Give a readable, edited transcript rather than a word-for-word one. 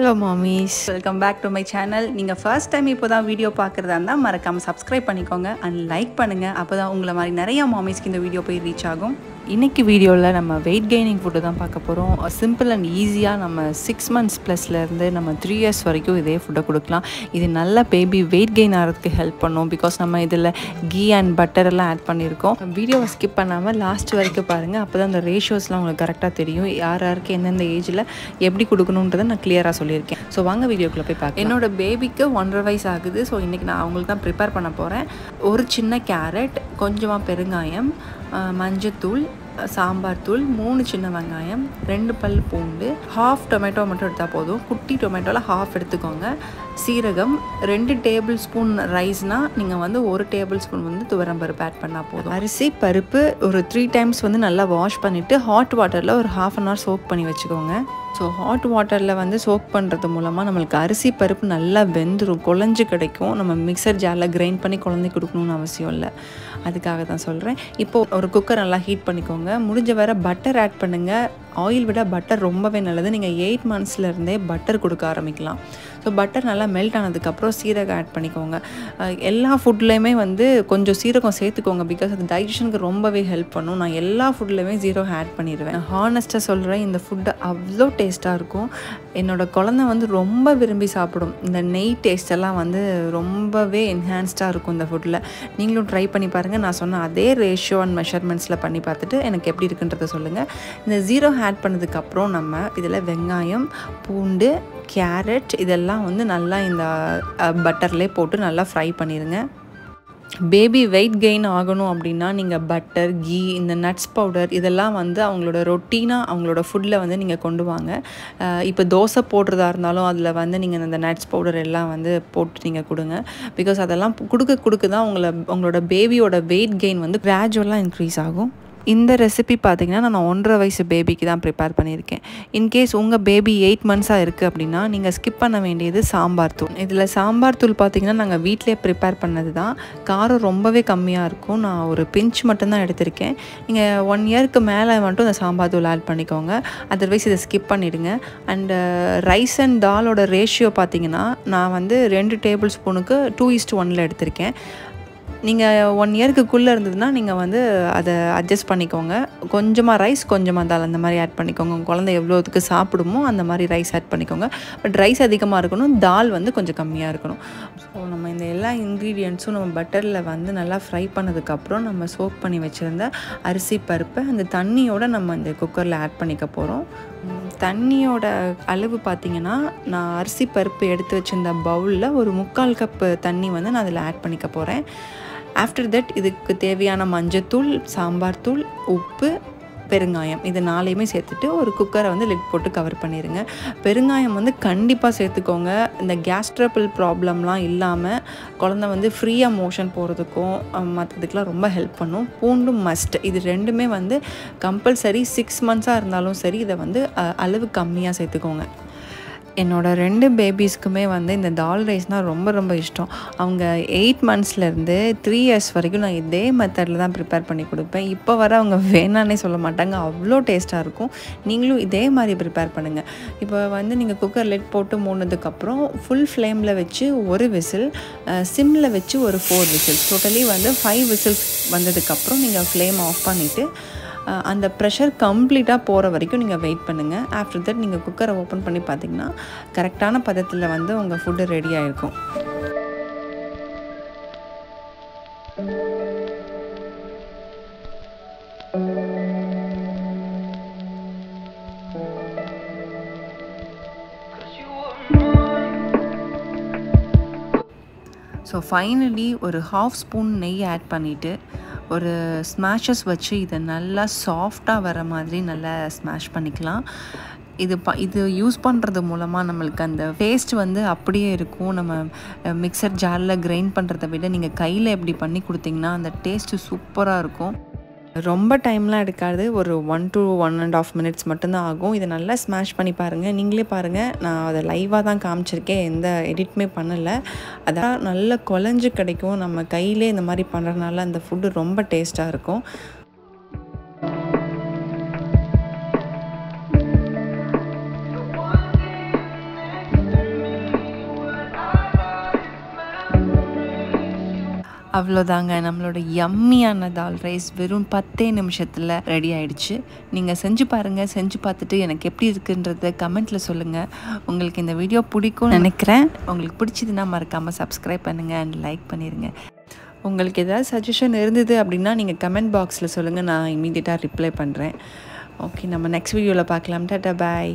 Hello mommies, welcome back to my channel. நீங்க first time இப்போதான் video பார்க்கறதா இருந்தா மறக்காம subscribe பண்ணிக்கோங்க and like பண்ணுங்க. அப்பதான் உங்கள மாதிரி நிறைய மாமிஸ்க்கு இந்த வீடியோ போய் ரீச் ஆகும். இன்னைக்கு வீடியோவில் நம்ம வெயிட் கெய்னிங் ஃபுட்டு தான் பார்க்க போகிறோம். சிம்பிள் அண்ட் ஈஸியாக நம்ம 6 months +லேருந்து நம்ம 3 years வரைக்கும் இதே ஃபுட்டை கொடுக்கலாம். இது நல்ல பேபி வெயிட் கெயின் ஆகிறதுக்கு ஹெல்ப் பண்ணும். பிகாஸ் நம்ம இதில் கீ அண்ட் பட்டர் எல்லாம் ஆட் பண்ணியிருக்கோம். வீடியோவை ஸ்கிப் பண்ணாமல் லாஸ்ட் வரைக்கும் பாருங்கள். அப்போ தான் அந்த ரேஷியோஸ்லாம் உங்களுக்கு கரெக்டாக தெரியும். யார் யாருக்கு எந்தெந்த ஏஜில் எப்படி கொடுக்கணுன்றதை நான் கிளியராக சொல்லியிருக்கேன். ஸோ வாங்க வீடியோக்குள்ளே போய் பார்க்க. என்னோடய பேபிக்கு 1.5 வயசு ஆகுது. ஸோ இன்றைக்கி நான் அவங்களுக்கு தான் ப்ரிப்பேர் பண்ண போகிறேன். ஒரு சின்ன கேரட், கொஞ்சமாக பெருங்காயம், மஞ்சத்தூள், சாம்பார் தூள், 3 சின்ன வெங்காயம், 2 பல் பூண்டு, ½ டொமேட்டோ மட்டும் எடுத்தால் போதும். குட்டி டொமேட்டோவில் ½ எடுத்துக்கோங்க. சீரகம், 2 டேபிள் ஸ்பூன் ரைஸ்னால் நீங்கள் வந்து 1 டேபிள் ஸ்பூன் வந்து துவரம்பருப்பு ஆட் பண்ணால் போதும். அரிசி பருப்பு ஒரு 3 times வந்து நல்லா வாஷ் பண்ணிவிட்டு ஹாட் வாட்டரில் ஒரு ½ hour சோக் பண்ணி வச்சுக்கோங்க. ஸோ ஹாட் வாட்டரில் வந்து சோக் பண்ணுறது மூலமாக நம்மளுக்கு அரிசி பருப்பு நல்லா வெந்துடும், குழஞ்சி கிடைக்கும். நம்ம மிக்சர் ஜாரில் கிரைண்ட் பண்ணி குழந்தைக்கு கொடுக்கணுன்னு அவசியம் இல்லை. அதுக்காக தான் சொல்கிறேன். இப்போது ஒரு குக்கர் நல்லா ஹீட் பண்ணிக்கோங்க. முடிஞ்ச வரை பட்டர் ஆட் பண்ணுங்கள். ஆயில் விட பட்டர் ரொம்பவே நல்லது. நீங்கள் 8 monthsலேருந்தே பட்டர் கொடுக்க ஆரம்பிக்கலாம். ஸோ பட்டர் நல்லா மெல்ட் ஆனதுக்கப்புறம் சீரகம் ஆட் பண்ணிக்கோங்க. எல்லா ஃபுட்லேயுமே வந்து கொஞ்சம் சீரகம் சேர்த்துக்கோங்க. பிகாஸ் அது டைஜஷனுக்கு ரொம்பவே ஹெல்ப் பண்ணும். நான் எல்லா ஃபுட்லேயுமே சீரகம் ஆட் பண்ணிடுவேன். ஹானஸ்ட்டாக சொல்கிறேன், இந்த ஃபுட்டு அவ்வளோ டேஸ்ட்டாக இருக்கும். என்னோடய குழந்தை வந்து ரொம்ப விரும்பி சாப்பிடும். இந்த நெய் டேஸ்ட் எல்லாம் வந்து ரொம்பவே என்ஹான்ஸ்டாக இருக்கும் இந்த ஃபுட்டில். நீங்களும் ட்ரை பண்ணி பாருங்கள். நான் சொன்ன அதே ரேஷியோ அண்ட் மெஷர்மெண்ட்ஸில் பண்ணி பார்த்துட்டு எனக்கு எப்படி இருக்குன்றதை சொல்லுங்கள். இந்த ஜீரோ ஆட் பண்ணதுக்கப்புறம் நம்ம இதில் வெங்காயம், பூண்டு, கேரட் இதெல்லாம் வந்து நல்லா இந்த பட்டர்லேயே போட்டு நல்லா ஃப்ரை பண்ணிடுங்க. பேபி வெயிட் கெயின் ஆகணும் அப்படின்னா நீங்கள் பட்டர், கீ, இந்த நட்ஸ் பவுடர் இதெல்லாம் வந்து அவங்களோட ரொட்டீனாக அவங்களோட ஃபுட்டில் வந்து நீங்கள் கொண்டு வாங்க. இப்போ தோசை போடுறதா இருந்தாலும் அதில் வந்து நீங்கள் இந்த நட்ஸ் பவுடர் எல்லாம் வந்து போட்டு நீங்கள் கொடுங்க. பிகாஸ் அதெல்லாம் கொடுக்க தான் உங்களோட பேபியோட வெயிட் கெயின் வந்து கிராஜுவலாக இன்க்ரீஸ் ஆகும். இந்த ரெசிபி பார்த்திங்கன்னா நான் 1.5 வயசு பேபிக்கு தான் ப்ரிப்பேர் பண்ணியிருக்கேன். இன்கேஸ் உங்கள் பேபி 8 months இருக்குது அப்படின்னா நீங்கள் ஸ்கிப் பண்ண வேண்டியது சாம்பார் தூள். இதில் சாம்பார் தூள் பார்த்திங்கன்னா நாங்கள் வீட்டிலே ப்ரிப்பேர் பண்ணது தான். காரம் ரொம்பவே கம்மியாக இருக்கும். நான் ஒரு பிஞ்ச் மட்டும்தான் எடுத்திருக்கேன். நீங்கள் 1 yearக்கு மேலே மட்டும் இந்த சாம்பார் தூள் ஆட் பண்ணிக்கோங்க. அதர்வைஸ் இதை ஸ்கிப் பண்ணிவிடுங்க. அண்டு ரைஸ் அண்ட் தாலோட ரேஷியோ பார்த்திங்கன்னா நான் வந்து 2 டேபிள் ஸ்பூனுக்கு 2:1 எடுத்திருக்கேன். நீங்கள் 1 yearக்குள்ளே இருந்ததுன்னா நீங்கள் வந்து அதை அட்ஜஸ்ட் பண்ணிக்கோங்க. கொஞ்சமாக ரைஸ், கொஞ்சமாக தால் அந்த மாதிரி ஆட் பண்ணிக்கோங்க. உங்கள் குழந்தை எவ்வளோத்துக்கு சாப்பிடுமோ அந்த மாதிரி ரைஸ் ஆட் பண்ணிக்கோங்க. பட் ரைஸ் அதிகமாக இருக்கணும், தால் வந்து கொஞ்சம் கம்மியாக இருக்கணும். ஸோ நம்ம இந்த எல்லா இன்க்ரீடியன்ட்ஸும் நம்ம பட்டரில் வந்து நல்லா ஃப்ரை பண்ணதுக்கப்புறம் நம்ம சோக் பண்ணி வச்சுருந்த அரிசி பருப்பை அந்த தண்ணியோடு நம்ம இந்த குக்கரில் ஆட் பண்ணிக்க போகிறோம். தண்ணியோட அளவு பார்த்திங்கன்னா நான் அரிசி பருப்பு எடுத்து வச்சுருந்த பவுலில் ஒரு 3/4 கப்பு தண்ணி வந்து நான் அதில் ஆட் பண்ணிக்க போகிறேன். ஆஃப்டர் தட் இதுக்கு தேவையான மஞ்சத்தூள், சாம்பார் தூள், உப்பு, பெருங்காயம் இது 4யுமே சேர்த்துட்டு ஒரு குக்கரை வந்து லிட் போட்டு கவர் பண்ணிடுங்க. பெருங்காயம் வந்து கண்டிப்பாக சேர்த்துக்கோங்க. இந்த கேஸ்ட்ரபிள் ப்ராப்ளம்லாம் இல்லாமல் குழந்தை வந்து ஃப்ரீயாக மோஷன் போகிறதுக்கும் மற்றதுக்கெலாம் ரொம்ப ஹெல்ப் பண்ணும். பூண்டும் மஸ்ட். இது ரெண்டுமே வந்து கம்பல்சரி 6 months இருந்தாலும் சரி இதை வந்து அளவு கம்மியாக சேர்த்துக்கோங்க. என்னோடய 2 பேபிஸ்க்குமே வந்து இந்த தால் ரைஸ்னால் ரொம்ப ரொம்ப இஷ்டம். அவங்க 8 monthsலேருந்து 3 years வரைக்கும் நான் இதே மெத்தடில் தான் ப்ரிப்பேர் பண்ணி கொடுப்பேன். இப்போ வர அவங்க வேணான்னே சொல்ல மாட்டாங்க, அவ்வளோ டேஸ்ட்டாக இருக்கும். நீங்களும் இதே மாதிரி ப்ரிப்பேர் பண்ணுங்கள். இப்போ வந்து நீங்கள் குக்கர் லிட் போட்டு மூடினதுக்கப்புறம் ஃபுல் ஃப்ளேமில் வச்சு ஒரு விசில், சிம்மில் வச்சு ஒரு 4 whistles, டோட்டலி வந்து 5 whistles வந்ததுக்கப்புறம் நீங்கள் ஃப்ளேம் ஆஃப் பண்ணிவிட்டு அந்த ப்ரெஷர் கம்ப்ளீட்டாக போகிற வரைக்கும் நீங்கள் வெயிட் பண்ணுங்கள். ஆஃப்டர் தட் நீங்கள் குக்கரை ஓப்பன் பண்ணி பார்த்தீங்கன்னா கரெக்டான பதத்தில் வந்து உங்கள் ஃபுட்டு ரெடி ஆகிருக்கும். ஸோ ஃபைனலி ஒரு ½ ஸ்பூன் நெய் ஆட் பண்ணிவிட்டு ஒரு ஸ்மாஷஸ் வச்சு இதை நல்லா சாஃப்டாக வர மாதிரி நல்லா ஸ்மாஷ் பண்ணிக்கலாம். இது யூஸ் பண்ணுறது மூலமாக நம்மளுக்கு அந்த டேஸ்ட் வந்து அப்படியே இருக்கும். நம்ம மிக்சர் ஜாரில் கிரைண்ட் பண்ணுறதை விட நீங்கள் கையில் எப்படி பண்ணி கொடுத்தீங்கன்னா அந்த டேஸ்ட்டு சூப்பராக இருக்கும். ரொம்ப டைம்லாம் எடுக்காது. ஒரு 1 to 1.5 minutes மட்டும்தான் ஆகும். இதை நல்லா ஸ்மாஷ் பண்ணி பாருங்கள். நீங்களே பாருங்கள், நான் அதை லைவாக தான் காமிச்சிருக்கேன், எந்த எடிட்டுமே பண்ணலை. அதான் நல்லா குழஞ்சு கிடைக்கும். நம்ம கையிலே இந்த மாதிரி பண்ணுறதுனால அந்த ஃபுட்டு ரொம்ப டேஸ்ட்டாக இருக்கும். அவ்வளோதாங்க, நம்மளோட யம்மியான தால் ரைஸ் வெறும் 10 நிமிஷத்தில் ரெடி ஆகிடுச்சு. நீங்கள் செஞ்சு பாருங்கள். செஞ்சு பார்த்துட்டு எனக்கு எப்படி இருக்குன்றத கமெண்ட்டில் சொல்லுங்கள். உங்களுக்கு இந்த வீடியோ பிடிக்கும்னு நினைக்கிறேன். உங்களுக்கு பிடிச்சதுன்னா மறக்காமல் சப்ஸ்கிரைப் பண்ணுங்கள் அண்ட் லைக் பண்ணிடுங்க. உங்களுக்கு ஏதாவது சஜஷன் இருந்தது அப்படின்னா நீங்கள் கமெண்ட் பாக்ஸில் சொல்லுங்கள். நான் இமீடியட்டாக ரிப்ளை பண்ணுறேன். ஓகே, நம்ம நெக்ஸ்ட் வீடியோவில் பார்க்கலாம். டாடா, பாய்.